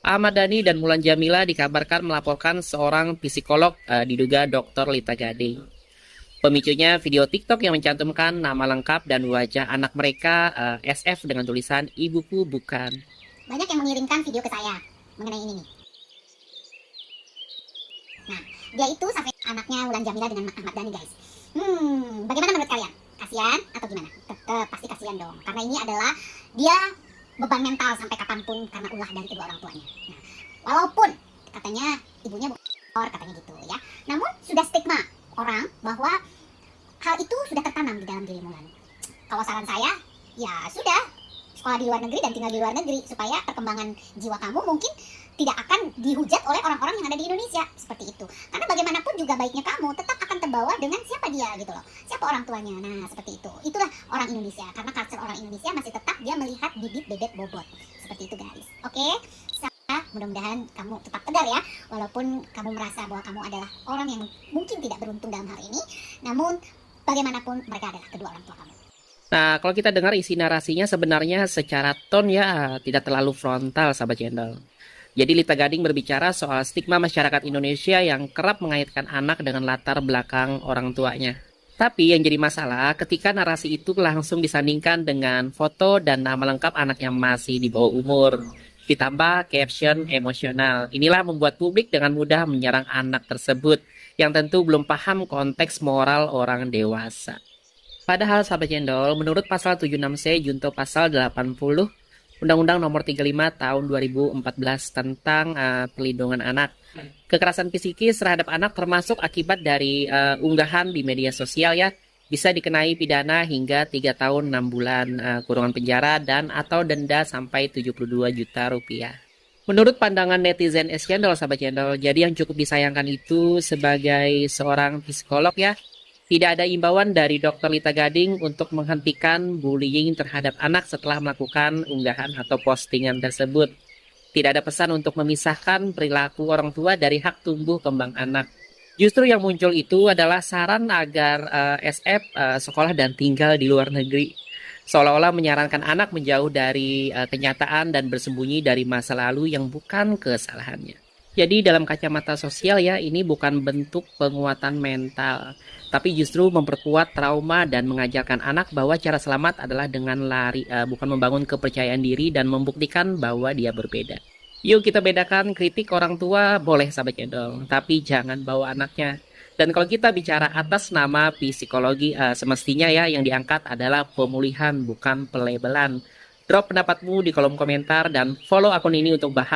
Ahmad Dhani dan Mulan Jamila dikabarkan melaporkan seorang psikolog diduga Dr. Lita Gading. Pemicunya video TikTok yang mencantumkan nama lengkap dan wajah anak mereka SF dengan tulisan "Ibuku bukan". Banyak yang mengirimkan video ke saya mengenai ini nih. Nah, dia itu sampai anaknya Mulan Jamila dengan Ahmad Dhani, guys. Bagaimana menurut kalian? Kasihan atau gimana? Tetap pasti kasihan dong. Karena ini adalah dia beban mental sampai kapanpun karena ulah dari kedua orang tuanya. Nah, walaupun katanya ibunya bukan katanya gitu ya. Namun sudah stigma orang bahwa hal itu sudah tertanam di dalam diri Mulan. Kalau saran saya, ya sudah, sekolah di luar negeri dan tinggal di luar negeri supaya perkembangan jiwa kamu mungkin tidak akan dihujat oleh orang-orang yang ada di Indonesia seperti itu. Karena bagaimanapun juga baiknya kamu tetap akan terbawa dengan siapa dia gitu loh. Siapa orang tuanya. Nah, seperti itu. Itulah orang Indonesia. Karena culture orang Indonesia masih tetap dia melihat bibit bebek bobot. Seperti itu, guys. Oke? Mudah-mudahan kamu tetap tegar ya. Walaupun kamu merasa bahwa kamu adalah orang yang mungkin tidak beruntung dalam hal ini, namun bagaimanapun mereka adalah kedua orang tua kamu. Nah, kalau kita dengar isi narasinya sebenarnya secara tone ya tidak terlalu frontal, sahabat channel. Jadi Lita Gading berbicara soal stigma masyarakat Indonesia yang kerap mengaitkan anak dengan latar belakang orang tuanya. Tapi yang jadi masalah ketika narasi itu langsung disandingkan dengan foto dan nama lengkap anak yang masih di bawah umur. Ditambah caption emosional. Inilah membuat publik dengan mudah menyerang anak tersebut yang tentu belum paham konteks moral orang dewasa. Padahal sahabat cendol, menurut pasal 76C junto pasal 80 Undang-Undang Nomor 35 Tahun 2014 tentang Perlindungan Anak. Kekerasan psikis terhadap anak termasuk akibat dari unggahan di media sosial ya, bisa dikenai pidana hingga 3 tahun 6 bulan kurungan penjara dan atau denda sampai 72 juta rupiah. Menurut pandangan netizen Cendol, sahabat Cendol, jadi yang cukup disayangkan itu sebagai seorang psikolog ya, tidak ada imbauan dari Dr. Lita Gading untuk menghentikan bullying terhadap anak setelah melakukan unggahan atau postingan tersebut. Tidak ada pesan untuk memisahkan perilaku orang tua dari hak tumbuh kembang anak. Justru yang muncul itu adalah saran agar SF sekolah dan tinggal di luar negeri. Seolah-olah menyarankan anak menjauh dari kenyataan dan bersembunyi dari masa lalu yang bukan kesalahannya. Jadi dalam kacamata sosial ya, ini bukan bentuk penguatan mental, tapi justru memperkuat trauma dan mengajarkan anak bahwa cara selamat adalah dengan lari, bukan membangun kepercayaan diri dan membuktikan bahwa dia berbeda. Yuk kita bedakan, kritik orang tua boleh sahabat cendol, tapi jangan bawa anaknya. Dan kalau kita bicara atas nama psikologi, semestinya ya yang diangkat adalah pemulihan bukan pelebelan. Drop pendapatmu di kolom komentar dan follow akun ini untuk bahas